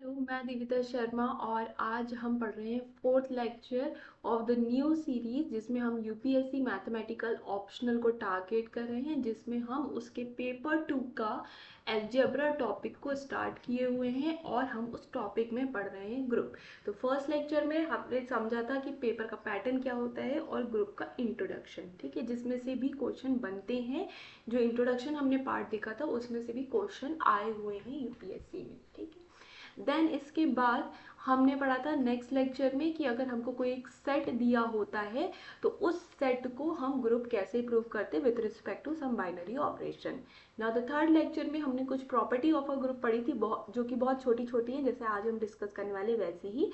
Hello, मैं दिविता शर्मा और आज हम पढ़ रहे हैं fourth lecture of the new series जिसमें हम यूपीएससी मैथमेटिकल ऑप्शनल को टारगेट कर रहे हैं, जिसमें हम उसके पेपर 2 का अलजेब्रा टॉपिक को स्टार्ट किए हुए हैं और हम उस टॉपिक में पढ़ रहे हैं ग्रुप। तो फर्स्ट लेक्चर में हमने समझा था कि पेपर का पैटर्न क्या होता है और ग्रुप का इंट्रोडक्शन, ठीक है, जिसमें से भी क्वेश्चन बनते हैं। जो इंट्रोडक्शन हमने पार्ट देखा था उसमें से भी क्वेश्चन आए हुए हैं यूपीएससी में, ठीक है। देन इसके बाद हमने पढ़ा था नेक्स्ट लेक्चर में कि अगर हमको कोई एक सेट दिया होता है तो उस सेट को हम ग्रुप कैसे प्रूव करते with respect to some binary operation. Now the third lecture में हमने कुछ प्रॉपर्टी ऑफ अ ग्रुप पढ़ी थी, जो कि बहुत छोटी छोटी है, जैसे आज हम डिस्कस करने वाले वैसे ही।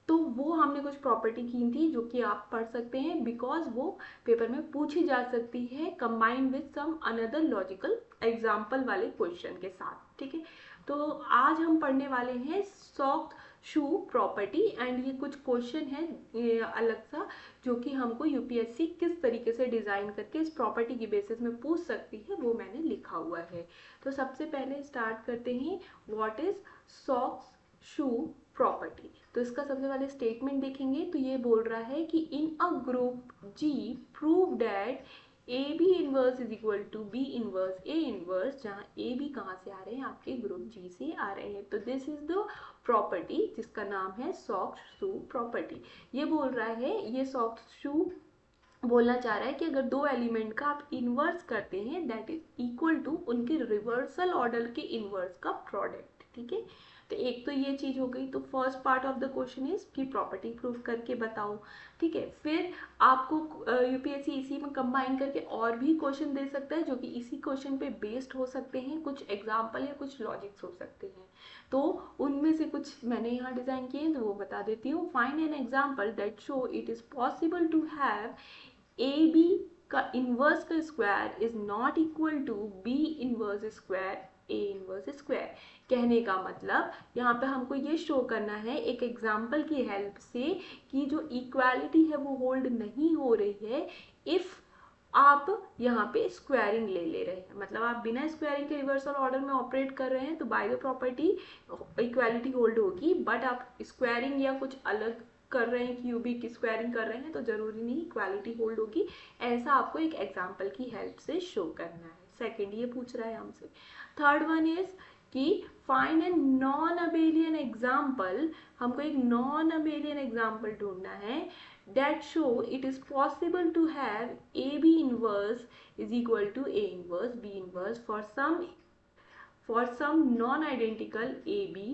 तो वो हमने कुछ प्रॉपर्टी की थी जो कि आप पढ़ सकते हैं, बिकॉज वो पेपर में पूछी जा सकती है combined with some another logical example वाले क्वेश्चन के साथ, ठीक है। तो आज हम पढ़ने वाले हैं सॉक्स शू प्रॉपर्टी एंड ये कुछ क्वेश्चन है अलग सा, जो कि हमको यूपीएससी किस तरीके से डिजाइन करके इस प्रॉपर्टी की बेसिस में पूछ सकती है, वो मैंने लिखा हुआ है। तो सबसे पहले स्टार्ट करते हैं, what is socks shoe property. तो इसका सबसे पहले स्टेटमेंट देखेंगे तो ये बोल रहा है कि in a group G prove that A B inverse is equal to B inverse A inverse, जहाँ ए बी कहाँ से आ रहे हैं, आपके ग्रुप जी से आ रहे हैं। तो दिस इज द प्रॉपर्टी जिसका नाम है सॉक्स शू प्रॉपर्टी। ये बोल रहा है, ये सॉक्स शू बोलना चाह रहा है कि अगर दो एलिमेंट का आप इन्वर्स करते हैं दैट इज इक्वल टू उनके रिवर्सल ऑर्डर के इन्वर्स का प्रोडक्ट, ठीक है। तो एक तो ये चीज हो गई। तो first part of the question is कि प्रॉपर्टी प्रूफ करके बताओ, ठीक है। फिर आपको यूपीएससी इसी में कंबाइन करके और भी क्वेश्चन दे सकता है जो कि इसी क्वेश्चन पे बेस्ड हो सकते हैं, कुछ एग्जाम्पल या कुछ लॉजिक्स हो सकते हैं। तो उनमें से कुछ मैंने यहाँ डिजाइन किए हैं तो वो बता देती हूँ। Find an example that show it is possible to have a B का इनवर्स का square is not equal to B inverse square a inverse square. कहने का मतलब यहाँ पे हमको ये शो करना है एक एग्जाम्पल की हेल्प से कि जो इक्वालिटी है वो होल्ड नहीं हो रही है इफ आप यहाँ पे स्क्वायरिंग ले रहे हैं, मतलब आप बिना स्क्वायरिंग के रिवर्सल ऑर्डर में ऑपरेट कर रहे हैं तो by the property equality hold होगी। बट आप स्क्वायरिंग या कुछ अलग कर रहे हैं, क्यूबिक की स्क्वायरिंग कर रहे हैं, तो जरूरी नहीं इक्वालिटी होल्ड होगी। ऐसा आपको एक एग्जाम्पल की हेल्प से शो करना है। सेकेंड ये पूछ रहा है हमसे। थर्ड वन इज कि find an non abelian example, हमको एक नॉन अबेलियन एग्जाम्पल ढूंढना है that show it is possible to have AB inverse is equal to A inverse B inverse for some non-identical AB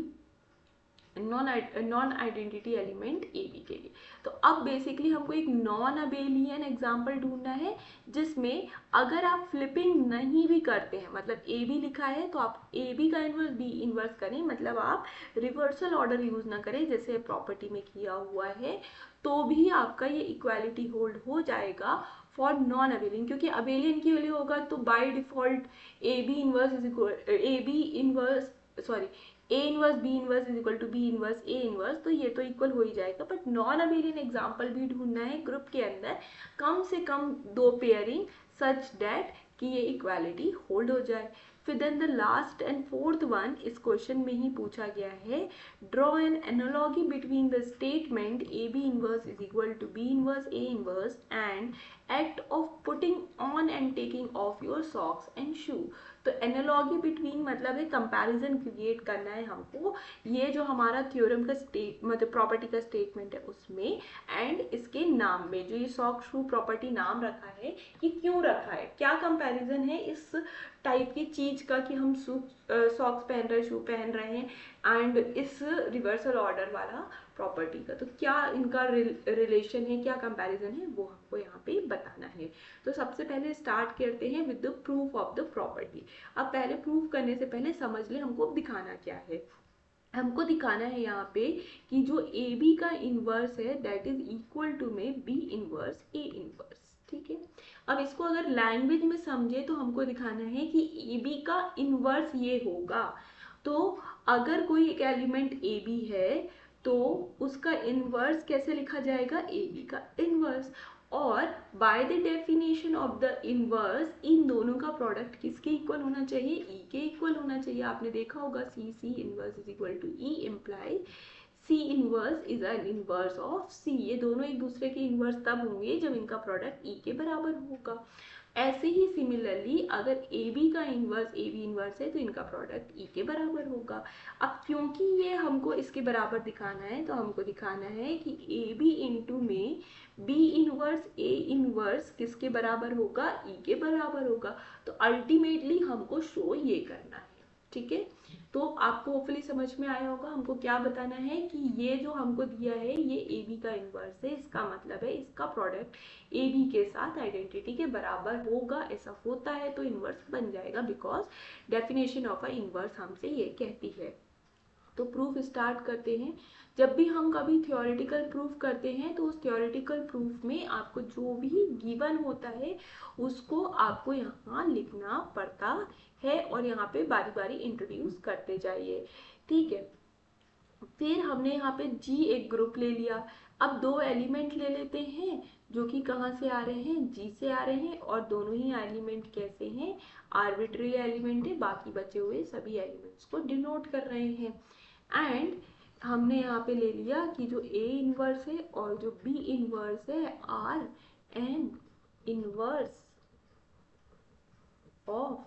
non identity element a b के लिए। तो अब basically हमको एक नॉन अबेलियन एग्जाम्पल ढूंढना है जिसमें अगर आप फ्लिपिंग नहीं भी करते हैं, मतलब ए बी लिखा है तो आप ए बी का इन्वर्स बी इन्वर्स करें, मतलब आप रिवर्सल ऑर्डर यूज ना करें जैसे प्रॉपर्टी में किया हुआ है, तो भी आपका ये इक्वालिटी होल्ड हो जाएगा फॉर नॉन अबेलियन। क्योंकि अबेलियन के लिए होगा तो by default a B inverse is equal a B inverse sorry a inverse B inverse is equal to B inverse A inverse, तो ये तो इक्वल हो ही जाएगा। बट नॉन अबेलियन एग्जाम्पल भी ढूंढना है ग्रुप के अंदर, कम से कम दो पेयरिंग सच दैट कि ये इक्वालिटी होल्ड हो जाए। फिर then the last and fourth one इस क्वेश्चन में ही पूछा गया है, draw an analogy between the statement A B inverse is equal to B inverse A inverse and act of putting on and taking off your socks and shoe. तो analogy between मतलब है comparison create करना है हमको, ये जो हमारा theorem का मतलब प्रॉपर्टी का स्टेटमेंट है उसमें एंड इसके नाम में, जो ये सॉक्स शू प्रॉपर्टी नाम रखा है ये क्यों रखा है, क्या कंपैरिजन है इस टाइप की चीज का कि हम सॉक्स पहन रहे हैं, शू पहन रहे हैं एंड इस रिवर्सल ऑर्डर वाला प्रॉपर्टी का, तो क्या इनका रिलेशन है, क्या कंपैरिजन है, वो हमको यहाँ पे बताना है। तो सबसे पहले स्टार्ट करते हैं with the proof of the property. अब पहले प्रूफ करने से पहले समझ ले हमको दिखाना क्या है। हमको दिखाना है यहाँ पे कि जो ए बी का इनवर्स है दैट इज इक्वल टू में बी इनवर्स ए इनवर्स, ठीक है। अब इसको अगर लैंग्वेज में समझे तो हमको दिखाना है कि ए बी का इनवर्स ये होगा। तो अगर कोई एक एलिमेंट ए बी है तो उसका इनवर्स कैसे लिखा जाएगा, ए बी का इनवर्स। और by the definition of the inverse इन दोनों का प्रोडक्ट किसके इक्वल होना चाहिए, ई के इक्वल होना चाहिए। आपने देखा होगा C inverse is equal to E imply C inverse is an inverse of C. ये दोनों एक दूसरे के इनवर्स तब होंगे जब इनका प्रोडक्ट ई के बराबर होगा। ऐसे ही सिमिलरली अगर ए बी का इनवर्स ए बी इनवर्स है तो इनका प्रोडक्ट ई के बराबर होगा। अब क्योंकि ये हमको इसके बराबर दिखाना है तो हमको दिखाना है कि ए बी इंटू में बी इनवर्स ए इनवर्स किसके बराबर होगा, ई के बराबर होगा। तो अल्टीमेटली हमको शो ये करना है, ठीक है। तो आपको होपफुली समझ में आया होगा हमको क्या बताना है कि ये जो हमको दिया है ये ए बी का इनवर्स है, इसका मतलब है इसका प्रोडक्ट ए बी के साथ आइडेंटिटी के बराबर होगा। ऐसा होता है तो इनवर्स बन जाएगा, because definition of a inverse हमसे ये कहती है। तो प्रूफ स्टार्ट करते हैं। जब भी हम कभी थ्योरेटिकल प्रूफ करते हैं तो उस थ्योरेटिकल प्रूफ में आपको जो भी गिवन होता है उसको आपको यहाँ लिखना पड़ता है और यहाँ पे बारी बारी इंट्रोड्यूस करते जाइए, ठीक है। फिर हमने यहाँ पे जी एक ग्रुप ले लिया। अब दो एलिमेंट ले लेते हैं जो कि कहाँ से आ रहे हैं, जी से आ रहे हैं, और दोनों ही एलिमेंट कैसे हैं, आर्बिट्री एलिमेंट है, बाकी बचे हुए सभी एलिमेंट्स को डिनोट कर रहे हैं। एंड हमने यहाँ पे ले लिया कि जो ए इनवर्स है और जो बी इनवर्स है are an inverse of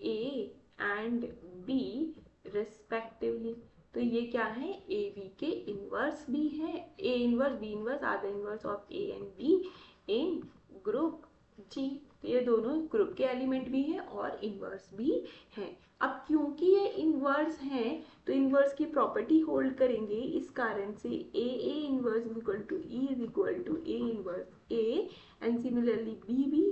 A and b respectively. तो ये क्या है, ए बी के इनवर्स भी है, A inverse B inverse are the inverse of A and B in group G. तो ये दोनों ग्रुप के एलिमेंट भी हैं और इनवर्स भी हैं। अब क्योंकि ये इनवर्स हैं तो इनवर्स की प्रॉपर्टी होल्ड करेंगे, इस कारण से A inverse is equal to E is equal to A inverse A, and similarly B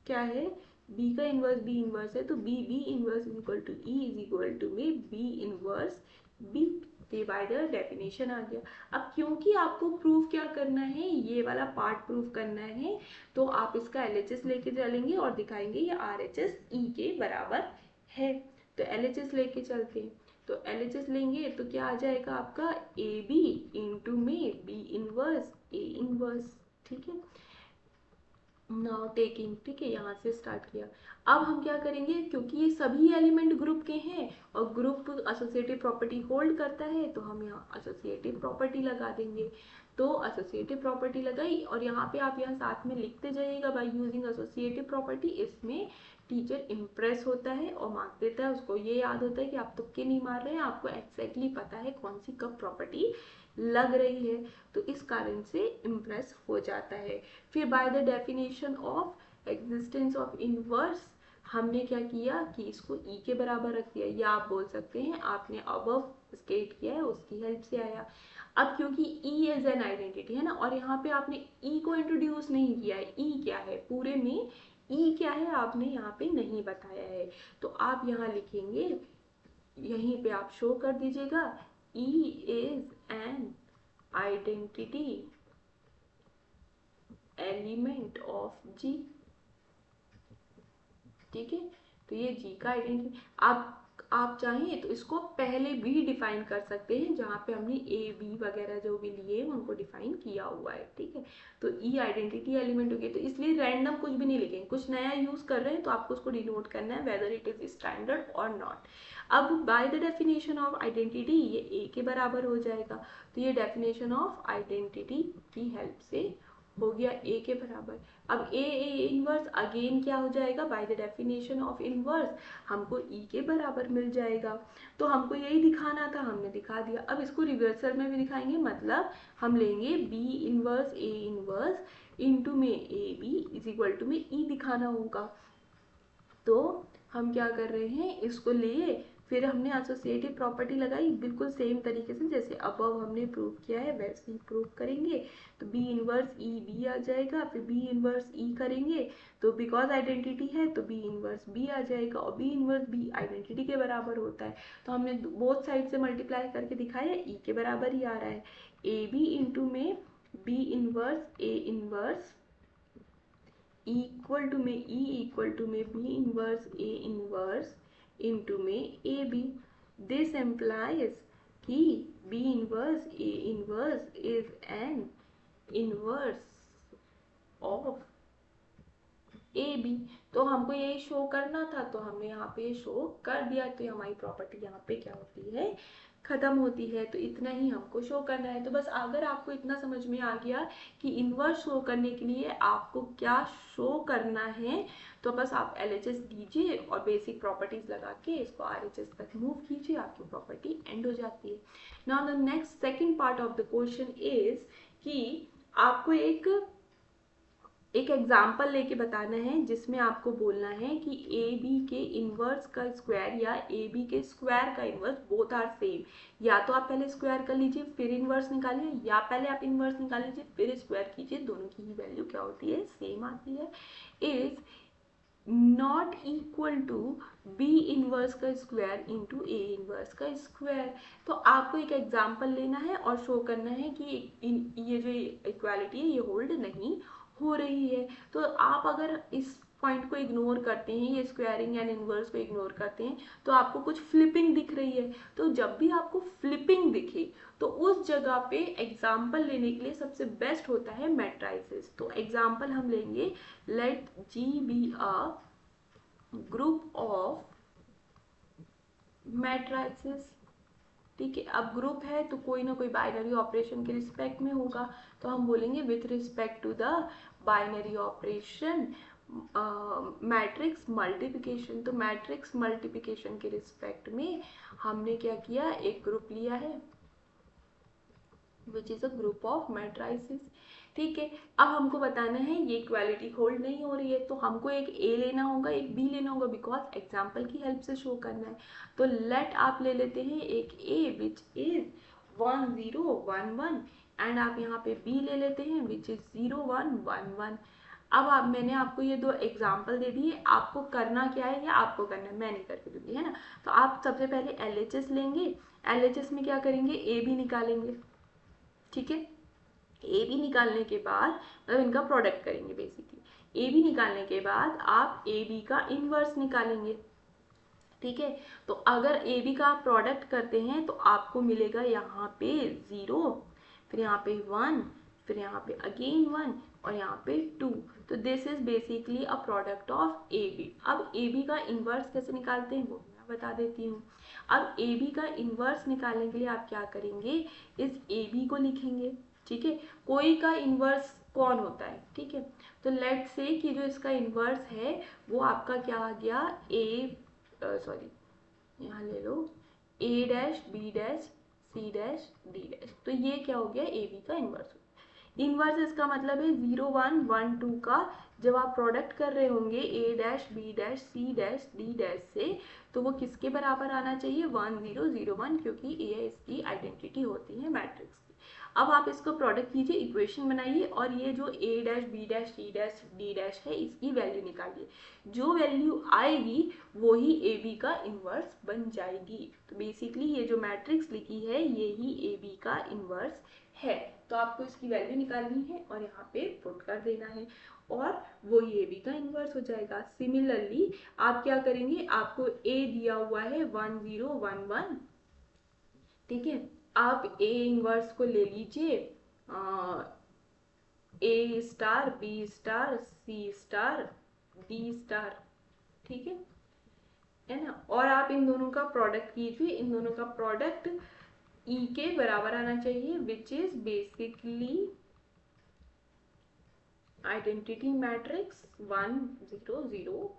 क्या है, बी का इनवर्स बी इनवर्स है तो B inverse is equal to E is equal to में B inverse B. Divider definition आ गया। अब क्योंकि आपको प्रूफ क्या करना है, ये वाला पार्ट प्रूफ करना है, तो आप इसका LHS लेके चलेंगे और दिखाएंगे ये RHS E के बराबर है। तो LHS लेके चलते हैं। तो LHS लेंगे तो क्या आ जाएगा आपका ए बी इंटू में बी इनवर्स ए इनवर्स, ठीक है। नाउ टेकिंग, ठीक है, यहाँ से स्टार्ट किया। अब हम क्या करेंगे, क्योंकि ये सभी एलिमेंट ग्रुप के हैं और ग्रुप एसोसिएटिव प्रॉपर्टी होल्ड करता है तो हम यहाँ एसोसिएटिव प्रॉपर्टी लगा देंगे। तो एसोसिएटिव प्रॉपर्टी लगाई और यहाँ पे आप यहाँ साथ में लिखते जाइएगा बाय यूजिंग एसोसिएटिव प्रॉपर्टी। इसमें टीचर इम्प्रेस होता है और मार्क देता है, उसको ये याद होता है कि आप तुक्के नहीं मार रहे हैं, आपको एक्जैक्टली पता है कौन सी कब प्रॉपर्टी लग रही है, तो इस कारण से इम्प्रेस हो जाता है। फिर by the definition of existence of inverse हमने क्या किया कि इसको ई के बराबर रख दिया, या आप बोल सकते हैं आपने अबव स्टेट किया है उसकी हेल्प से आया। अब क्योंकि ई एज एन आइडेंटिटी है ना, और यहाँ पे आपने ई को इंट्रोड्यूस नहीं किया है, ई क्या है पूरे में, ई क्या है आपने यहाँ पे नहीं बताया है, तो आप यहाँ लिखेंगे, यहीं पे आप शो कर दीजिएगा, E is an identity element of G, ठीक है। तो ये जी का आइडेंटिटी आप चाहें तो इसको पहले भी डिफाइन कर सकते हैं, जहाँ पे हमने ए बी वगैरह जो भी लिए उनको डिफाइन किया हुआ है, ठीक है। तो ई आइडेंटिटी एलिमेंट हो गया, तो इसलिए रैंडम कुछ भी नहीं लिखेंगे, कुछ नया यूज कर रहे हैं तो आपको उसको डिनोट करना है वेदर इट इज स्टैंडर्ड और नॉट। अब by the definition of identity ये ए के बराबर हो जाएगा, तो ये डेफिनेशन ऑफ आइडेंटिटी की हेल्प से हो गया ए के बराबर। अब ए इनवर्स अगेन क्या हो जाएगा, by the definition of inverse हमको ई के बराबर मिल जाएगा। तो हमको यही दिखाना था, हमने दिखा दिया। अब इसको रिवर्सल में भी दिखाएंगे, मतलब हम लेंगे बी इनवर्स ए इनवर्स इंटू में ए बी इज इक्वल टू में ई दिखाना होगा। तो हम क्या कर रहे हैं, इसको लिए फिर हमने एसोसिएटिव प्रॉपर्टी लगाई, बिल्कुल सेम तरीके से जैसे अबव हमने प्रूव किया है वैसे ही प्रूव करेंगे। तो बी इनवर्स ई बी आ जाएगा, फिर बी इनवर्स ई करेंगे तो बिकॉज आइडेंटिटी है तो बी इनवर्स बी आ जाएगा, और बी इनवर्स बी आइडेंटिटी के बराबर होता है तो हमने बोथ साइड से मल्टीप्लाई करके दिखाया, ई के बराबर ही आ रहा है। ए बी इंटू में B inverse A inverse equal to में ई इक्वल टू में बी इनवर्स ए इनवर्स इंटू में ए बी। दिस एम्प्लाइज कि b inverse A inverse is an inverse of A b. तो हमको यही शो करना था, तो हमने यहाँ पे शो कर दिया, तो हमारी प्रॉपर्टी यहाँ पे क्या होती है, खत्म होती है। तो इतना ही हमको शो करना है। तो बस अगर आपको इतना समझ में आ गया कि इन्वर्स शो करने के लिए आपको क्या शो करना है, तो बस आप LHS दीजिए और बेसिक प्रॉपर्टीज लगा के इसको RHS तक मूव कीजिए, आपकी प्रॉपर्टी एंड हो जाती है। Now the next second part of the question is कि आपको एक एग्जाम्पल लेके बताना है जिसमें आपको बोलना है कि ए बी के इनवर्स का स्क्वायर या ए बी के स्क्वायर का इनवर्स बोथ आर सेम। या तो आप पहले स्क्वायर कर लीजिए फिर इनवर्स निकालिए, या पहले आप इनवर्स निकाल लीजिए फिर स्क्वायर कीजिए, दोनों की ही वैल्यू क्या होती है, सेम आती है। Is not equal to B inverse का स्क्वायर इंटू ए इनवर्स का स्क्वायर। तो आपको एक एग्जाम्पल लेना है और शो करना है कि ये जो इक्वालिटी है ये होल्ड नहीं हो रही है। तो आप अगर इस पॉइंट को इग्नोर करते हैं, ये स्क्वायरिंग एंड इनवर्स को इग्नोर करते हैं, तो आपको कुछ फ्लिपिंग दिख रही है। तो जब भी आपको फ्लिपिंग दिखे तो उस जगह पे एग्जाम्पल लेने के लिए सबसे बेस्ट होता है मैट्राइसेस। तो एग्जाम्पल हम लेंगे, let G be a group of matrices. ठीक है, अब ग्रुप है तो कोई ना कोई बाइनरी ऑपरेशन के रिस्पेक्ट में होगा, तो हम बोलेंगे with respect to the binary operation matrix multiplication. तो मैट्रिक्स मल्टीप्लिकेशन के रिस्पेक्ट में हमने क्या किया, एक ग्रुप लिया है which is a group of matrices. ठीक है, अब हमको बताना है ये इक्वालिटी होल्ड नहीं हो रही है, तो हमको एक ए लेना होगा एक बी लेना होगा, बिकॉज एग्जाम्पल की हेल्प से शो करना है। तो लेट आप ले लेते हैं एक ए विच इज 1 0 1 1 एंड आप यहाँ पे बी ले लेते हैं विच इज 0 1 1 1। अब मैंने आपको ये दो एग्जाम्पल दे दिए, आपको करना क्या है या आपको करना है, मैं नहीं करके दूंगी, है ना। तो आप सबसे पहले LHS लेंगे, LHS में क्या करेंगे, ए बी निकालेंगे। ठीक है, ए बी निकालने के बाद मतलब इनका प्रोडक्ट करेंगे बेसिकली। ए बी निकालने के बाद आप ए बी का इनवर्स निकालेंगे। ठीक है, तो अगर ए बी का आप प्रोडक्ट करते हैं तो आपको मिलेगा यहाँ पे 0, फिर यहाँ पे 1, फिर यहाँ पे अगेन 1 और यहाँ पे 2। तो this is basically a product of A B. अब ए बी का इनवर्स कैसे निकालते हैं वो मैं बता देती हूँ। अब ए बी का इनवर्स निकालने के लिए आप क्या करेंगे, इस ए बी को लिखेंगे। ठीक है, कोई का इनवर्स कौन होता है, ठीक है। तो लेट से कि जो इसका इनवर्स है वो आपका क्या आ गया, सॉरी यहाँ ले लो A dash B dash C dash D dash. तो ये क्या हो गया, ए बी का इनवर्स। इनवर्स इसका मतलब है 0 1 1 2 का जब आप प्रोडक्ट कर रहे होंगे A dash B dash C dash D dash से, तो वो किसके बराबर आना चाहिए, 1 0 0 1, क्योंकि ये इसकी आइडेंटिटी होती है मैट्रिक्स की। अब आप इसको प्रोडक्ट कीजिए, इक्वेशन बनाइए और ये जो A dash B dash C dash D dash है इसकी वैल्यू निकालिए। जो वैल्यू आएगी वो ही ए बी का इनवर्स बन जाएगी। तो बेसिकली ये जो मैट्रिक्स लिखी है ये ही ए बी का इनवर्स है। तो आपको इसकी वैल्यू निकालनी है और यहाँ पे पुट कर देना है और वो ए बी का इनवर्स हो जाएगा। सिमिलरली आप क्या करेंगे, आपको ए दिया हुआ है 1 0 1 1, ठीक है। आप ए इनवर्स को ले लीजिए, ए star B star c star D star, ठीक है ना। और आप इन दोनों का प्रोडक्ट कीजिए, इन दोनों का प्रोडक्ट ई के बराबर आना चाहिए which is basically identity matrix 1 0 0।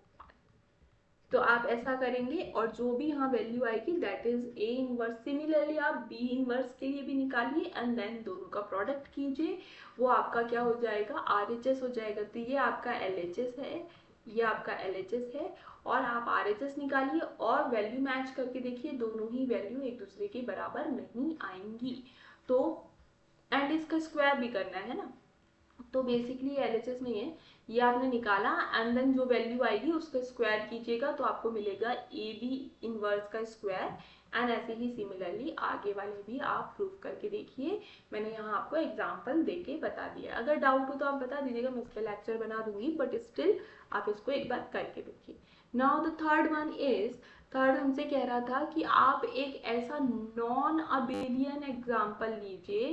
तो आप ऐसा करेंगे और जो भी यहाँ वैल्यू आएगी that is A inverse. Similarly आप बी इनवर्स के लिए भी निकालिए एंड देन दोनों का प्रोडक्ट कीजिए, वो आपका क्या हो जाएगा, RHS हो जाएगा। तो ये आपका LHS है, ये आपका LHS है और आप RHS निकालिए और वैल्यू मैच करके देखिए, दोनों ही वैल्यू एक दूसरे के बराबर नहीं आएंगी। तो एंड इसका स्क्वायर भी करना है ना, तो बेसिकली LHS में है, ये आपने निकाला एंड देन जो वैल्यू आएगी उसका स्क्वायर कीजिएगा तो आपको मिलेगा ए बी इनवर्स का स्क्वायर। एंड ऐसे ही सिमिलरली आगे वाले भी आप प्रूव करके देखिए, मैंने यहाँ आपको एग्जांपल देके बता दिया। अगर डाउट हो तो आप बता दीजिएगा, मैं इस पर लेक्चर बना दूंगी, बट स्टिल आप इसको एक बार करके देखिए। Now the third one is, third हमसे कह रहा था कि आप एक ऐसा नॉन अबेलियन एग्जाम्पल लीजिए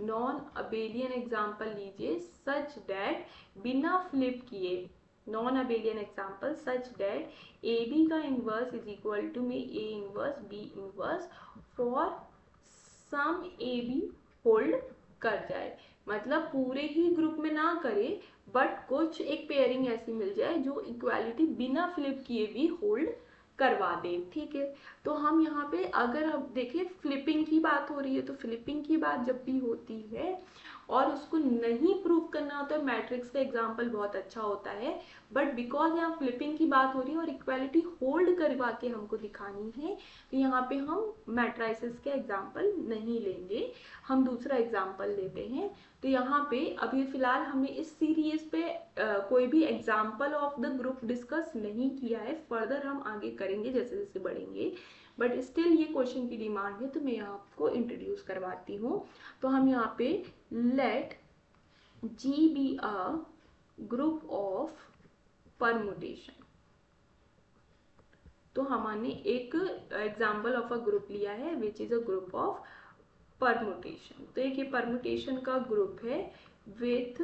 नॉन अबेलियन एग्जाम्पल लीजिए सच दैट, बिना फ्लिप किए, non abelian example such that A B का इनवर्स इज इक्वल टू में A inverse B inverse for some A B hold कर जाए। मतलब पूरे ही ग्रुप में ना करे, बट कुछ एक पेयरिंग ऐसी मिल जाए जो इक्वालिटी बिना फ्लिप किए भी होल्ड करवा दे। ठीक है, तो हम यहाँ पे अगर अब देखें फ्लिपिंग की बात हो रही है, तो फ्लिपिंग की बात जब भी होती है और उसको नहीं प्रूव करना होता है, मैट्रिक्स का एग्जाम्पल बहुत अच्छा होता है, बट बिकॉज यहाँ फ्लिपिंग की बात हो रही है और इक्वालिटी होल्ड करवा के हमको दिखानी है, तो यहाँ पे हम मैट्राइसिस के एग्जाम्पल नहीं लेंगे, हम दूसरा एग्जाम्पल लेते हैं। तो यहाँ पे अभी फिलहाल हमने इस सीरीज पे कोई भी example of the group discuss नहीं किया है, फर्दर हम आगे करेंगे जैसे जैसे बढ़ेंगे, बट स्टिल ये क्वेश्चन की डिमांड है तो मैं आपको इंट्रोड्यूस करवाती हूँ। तो हम यहाँ पे let G be a group of permutation, तो हमने एक एग्जाम्पल ऑफ अ ग्रुप लिया है which is a group of permutation. तो एक ये परमुटेशन का ग्रुप है विथ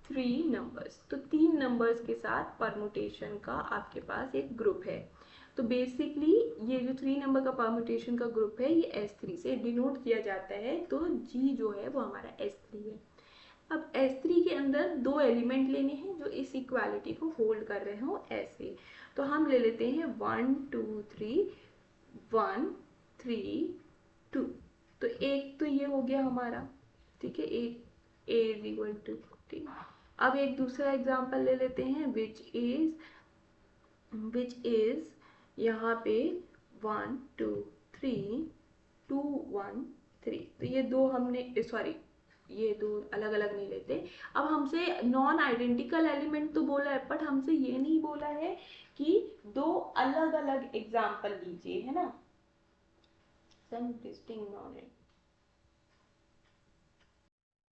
3 नंबर्स, तो 3 नंबर्स के साथ परमुटेशन का आपके पास एक ग्रुप है। तो बेसिकली ये जो 3 नंबर का परमुटेशन का ग्रुप है ये S3 से डिनोट किया जाता है, तो G जो है वो हमारा S3 है। अब S3 के अंदर 2 एलिमेंट लेने हैं जो इस इक्वालिटी को होल्ड कर रहे हो ऐसे, तो हम ले लेते हैं 1 2 3 1 3 2। तो एक तो ये हो गया हमारा, ठीक है, एक A इज इक्वल टू, ठीक। अब एक दूसरा एग्जांपल ले लेते हैं विच इज यहाँ पे 1 2 3 2 1 3। तो ये दो हमने, सॉरी ये दो अलग अलग नहीं लेते। अब हमसे नॉन आइडेंटिकल एलिमेंट तो बोला है, बट हमसे ये नहीं बोला है कि दो अलग अलग एग्जाम्पल लीजिए, है ना, सम डिस्टिंक्ट नॉन।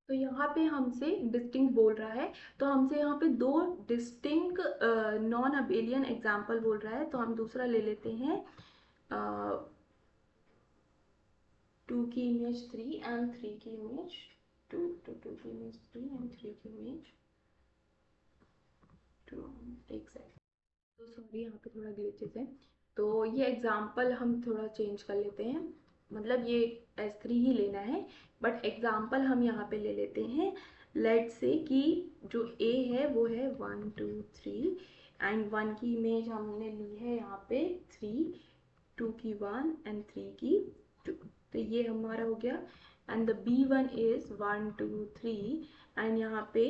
तो यहाँ पे हमसे डिस्टिंक्ट बोल रहा है, तो हमसे यहाँ पे दो डिस्टिंक्ट नॉन अबेलियन एग्जाम्पल बोल रहा है, तो हम दूसरा ले लेते हैं 2 की इमेज 3 एंड 3 की इमेज 2, तो 2 की इमेज 3 एंड 3 की इमेज 2। एक सेकंड, तो सॉरी यहाँ पे थोड़ा ग्लिचेस है, तो ये एग्जाम्पल हम थोड़ा चेंज कर लेते हैं, मतलब ये S3 ही लेना है, बट एग्जाम्पल हम यहाँ पे ले लेते हैं। लेट से कि जो A है वो है 1 2 3 एंड 1 की इमेज हमने ली है यहाँ पे 3, 2 की 1 एंड 3 की 2, तो ये हमारा हो गया। And the B1 is 1 2 3 and यहाँ पे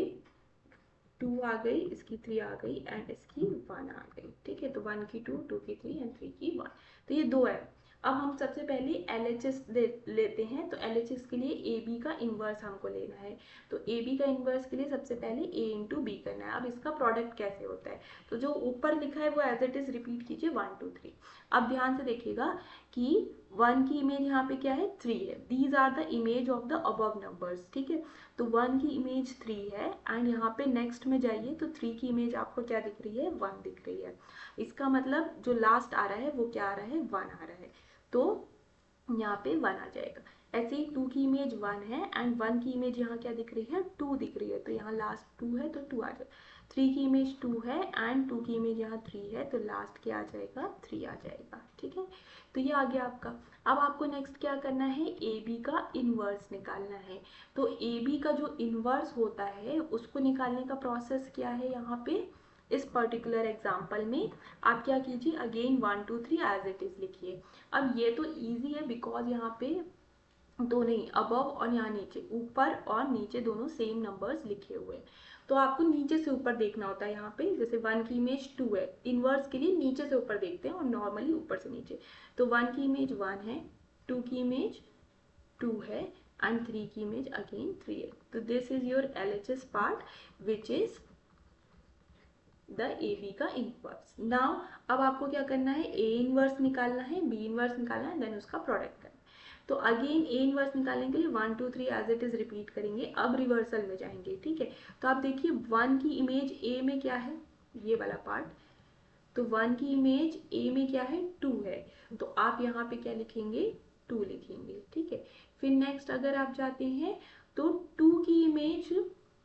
2 आ गई, इसकी 3 आ गई एंड इसकी 1 आ गई, ठीक है। तो 1 की 2, 2 की 3 एंड 3 की 1, तो ये दो है। अब हम सबसे पहले LHS लेते हैं, तो LHS के लिए AB का इन्वर्स हमको लेना है, तो AB का इन्वर्स के लिए सबसे पहले A इंटू बी करना है। अब इसका प्रोडक्ट कैसे होता है, तो जो ऊपर लिखा है वो एज इट इज रिपीट कीजिए 1 2 3। अब ध्यान से देखिएगा कि 1 की इमेज यहाँ पे क्या है 3 है, these are the image of the above numbers, ठीक है। तो 1 की इमेज 3 है एंड यहाँ पे नेक्स्ट में जाइए तो 3 की इमेज आपको क्या दिख रही है 1 दिख रही है। इसका मतलब जो लास्ट आ रहा है वो क्या आ रहा है 1 आ रहा है, तो यहाँ पे 1 आ जाएगा। ऐसे ही 2 की इमेज 1 है एंड 1 की इमेज यहाँ क्या दिख रही है 2 दिख रही है, तो यहाँ लास्ट 2 है तो 2 आ जाएगा। 3 की इमेज 2 है एंड 2 की इमेज यहाँ 3 है, तो लास्ट क्या आ जाएगा 3 आ जाएगा, ठीक है। तो ये आ गया आपका। अब आपको नेक्स्ट क्या करना है AB का इन्वर्स निकालना है, तो AB का जो इन्वर्स होता है उसको निकालने का प्रोसेस क्या है यहाँ पे इस पर्टिकुलर एग्जाम्पल में। आप क्या कीजिए अगेन 1 2 3 एज इट इज लिखिए। अब ये तो इजी है बिकॉज यहाँ पे दो नहीं, अबव और यहाँ नीचे, ऊपर और नीचे दोनों सेम नंबर्स लिखे हुए हैं, तो आपको नीचे से ऊपर देखना होता है। यहाँ पे जैसे 1 की इमेज 2 है, इन्वर्स के लिए नीचे से ऊपर देखते हैं और नॉर्मली ऊपर से नीचे, तो 1 की इमेज 1 है, 2 की इमेज 2 है एंड 3 की इमेज अगेन 3 है। तो this is your LHS part which is the AB का इनवर्स। नाउ अब आपको क्या करना है A इनवर्स निकालना है, B इनवर्स निकालना है, देन उसका प्रोडक्ट करना है। तो अगेन A इनवर्स निकालने के लिए 1 2 3 एज इट इज रिपीट करेंगे, अब रिवर्सल में जाएंगे, ठीक है। तो आप देखिए 1 की इमेज A में क्या है, ये वाला पार्ट, तो 1 की इमेज A में क्या है 2 है, तो आप यहाँ पे क्या लिखेंगे 2 लिखेंगे, ठीक है। फिर नेक्स्ट अगर आप जाते हैं तो 2 की इमेज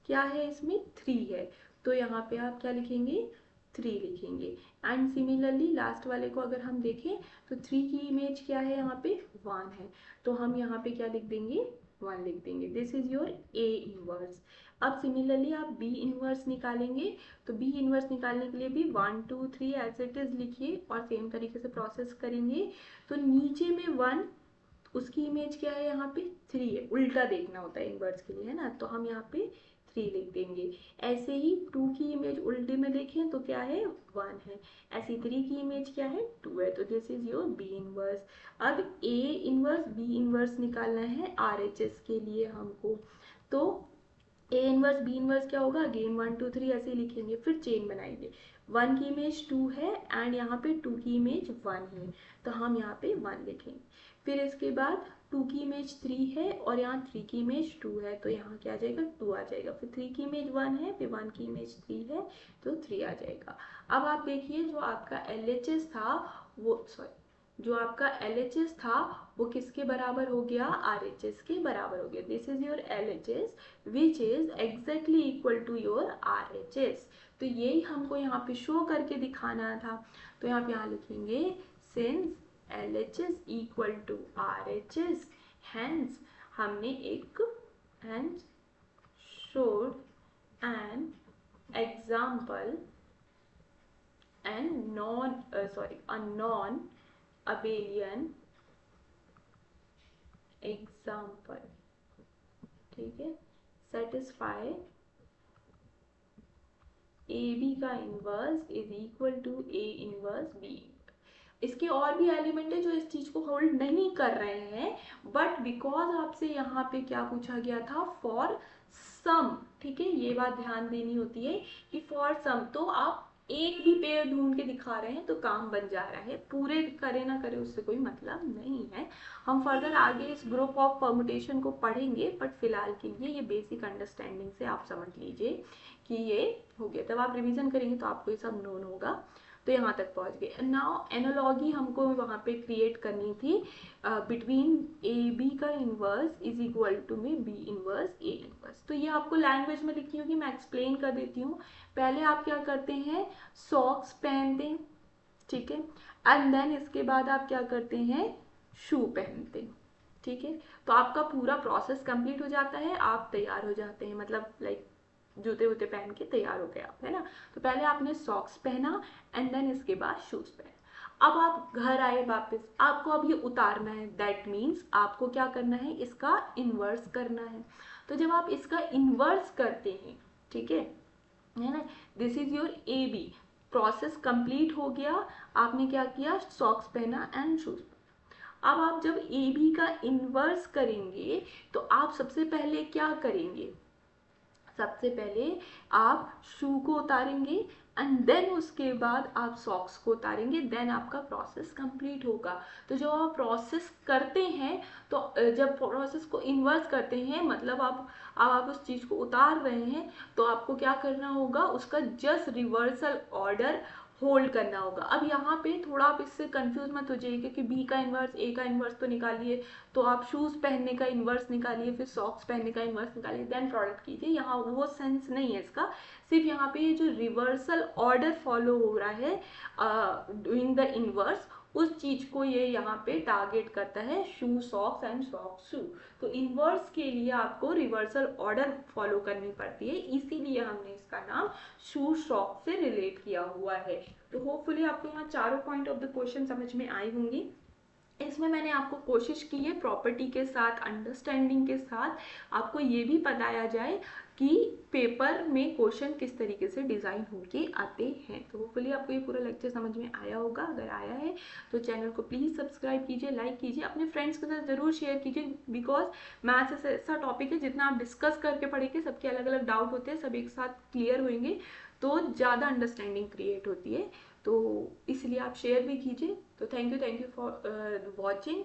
क्या है, इसमें 3 है, तो यहाँ पे आप क्या लिखेंगे, 3 लिखेंगे। एंड सिमिलरली लास्ट वाले को अगर हम देखें तो 3 की इमेज क्या है, यहाँ पे 1 है, तो हम यहाँ पे क्या लिख देंगे, 1 लिख देंगे। This is your A inverse. अब सिमिलरली आप बी इनवर्स निकालेंगे, तो बी इनवर्स निकालने के लिए भी 1 2 3 एज इट इज लिखिए और सेम तरीके से प्रोसेस करेंगे। तो नीचे में 1, उसकी इमेज क्या है, यहाँ पे 3 है, उल्टा देखना होता है इनवर्स के लिए, है ना, तो हम यहाँ पे 3 लिख देंगे। ऐसे ही 2 की इमेज उल्टे में देखें तो क्या है, 1 है, ऐसे 3 की इमेज क्या है, 2 है, तो this is your B inverse. अब ए इनवर्स बी इनवर्स निकालना है आरएचएस के लिए हमको, तो ए इनवर्स बी इनवर्स क्या होगा, अगेन 1 2 3 ऐसे ही लिखेंगे, फिर चेन बनाएंगे। 1 की इमेज 2 है एंड यहाँ पे 2 की इमेज 1 है, तो हम यहाँ पे 1 लिखेंगे। फिर इसके बाद 2 की इमेज 3 है और यहाँ 3 की इमेज 2 है, तो यहाँ क्या आ जाएगा, 2 आ जाएगा। फिर 3 की इमेज 1 है, फिर 1 की इमेज 3 है, तो 3 आ जाएगा। अब आप देखिए जो आपका LHS था वो, सॉरी, जो आपका LHS था वो किसके बराबर हो गया, RHS के बराबर हो गया। This is your LHS which is exactly equal to your RHS। तो यही हमको यहाँ पे शो करके दिखाना था, तो यहाँ पे यहाँ लिखेंगे since LHS equal to RHS, hence हमने एक hence showed an example and a non abelian example, ठीक है, satisfy AB का inverse is equal to A inverse B। इसके और भी एलिमेंट है जो इस चीज को होल्ड नहीं कर रहे हैं, बट बिकॉज आपसे यहाँ पे क्या पूछा गया था, फॉर सम, ठीक है, ये बात ध्यान देनी होती है कि फॉर सम, तो आप एक भी पेयर ढूंढ के दिखा रहे हैं तो काम बन जा रहा है, पूरे करे ना करे उससे कोई मतलब नहीं है। हम फर्दर आगे इस ग्रुप ऑफ परमुटेशन को पढ़ेंगे, बट फिलहाल के लिए ये बेसिक अंडरस्टैंडिंग से आप समझ लीजिए कि ये हो गया। तब आप रिवीजन करेंगे तो आपको ये सब नोन होगा। तो यहाँ तक पहुँच गए। नाउ एनालॉगी हमको वहाँ पे क्रिएट करनी थी बिटवीन ए बी का इनवर्स इज इक्वल टू में बी इनवर्स ए इनवर्स। तो ये आपको लैंग्वेज में लिखी होगी, मैं एक्सप्लेन कर देती हूँ। पहले आप क्या करते हैं, सॉक्स पहनते हैं, ठीक है, एंड देन इसके बाद आप क्या करते हैं, शू पहनते हैं, ठीक है। तो आपका पूरा प्रोसेस कंप्लीट हो जाता है, आप तैयार हो जाते हैं, मतलब लाइक जूते वूते पहन के तैयार हो गए आप, है ना। तो पहले आपने सॉक्स पहना एंड देन इसके बाद शूज पहना। अब आप घर आए वापस, आपको अब ये उतारना है, दैट मीन्स आपको क्या करना है, इसका इन्वर्स करना है। तो जब आप इसका इन्वर्स करते हैं, ठीक है ना, this is your A B, process complete हो गया, आपने क्या किया, सॉक्स पहना एंड शूज। अब आप जब ए बी का इन्वर्स करेंगे तो आप सबसे पहले क्या करेंगे, सबसे पहले आप शू को उतारेंगे एंड देन उसके बाद आप सॉक्स को उतारेंगे, देन आपका प्रोसेस कंप्लीट होगा। तो जब आप प्रोसेस करते हैं, तो जब प्रोसेस को इन्वर्स करते हैं मतलब आप उस चीज़ को उतार रहे हैं, तो आपको क्या करना होगा, उसका जस्ट रिवर्सल ऑर्डर होल्ड करना होगा। अब यहाँ पे थोड़ा आप इससे कंफ्यूज मत हो जाइए, क्योंकि बी का इन्वर्स ए का इन्वर्स तो निकालिए, तो आप शूज पहनने का इन्वर्स निकालिए, फिर सॉक्स पहनने का इन्वर्स निकालिए, देन प्रोडक्ट कीजिए। यहाँ वो सेंस नहीं है इसका, सिर्फ यहाँ पे ये जो रिवर्सल ऑर्डर फॉलो हो रहा है डूइंग द इन्वर्स, उस चीज को ये यहाँ पे टारगेट करता है, शू सॉक्स एंड सॉक्स शू। तो इन्वर्स के लिए आपको रिवर्सल ऑर्डर फॉलो करनी पड़ती है, इसीलिए हमने इसका नाम शू सॉक्स से रिलेट किया हुआ है। तो होपफुली आपको यहाँ चारों पॉइंट ऑफ द क्वेश्चन समझ में आई होंगी। इसमें मैंने आपको कोशिश की है प्रॉपर्टी के साथ, अंडरस्टैंडिंग के साथ आपको ये भी बताया जाए कि पेपर में क्वेश्चन किस तरीके से डिज़ाइन होके आते हैं। तो होपफुली आपको ये पूरा लेक्चर समझ में आया होगा। अगर आया है तो चैनल को प्लीज़ सब्सक्राइब कीजिए, लाइक कीजिए, अपने फ्रेंड्स के साथ ज़रूर शेयर कीजिए, बिकॉज मैथ्स ऐसा टॉपिक है जितना आप डिस्कस करके पढ़ेंगे, सबके अलग अलग डाउट होते हैं, सब एक साथ क्लियर होंगे तो ज़्यादा अंडरस्टैंडिंग क्रिएट होती है। तो इसलिए आप शेयर भी कीजिए। तो थैंक यू फॉर वॉचिंग।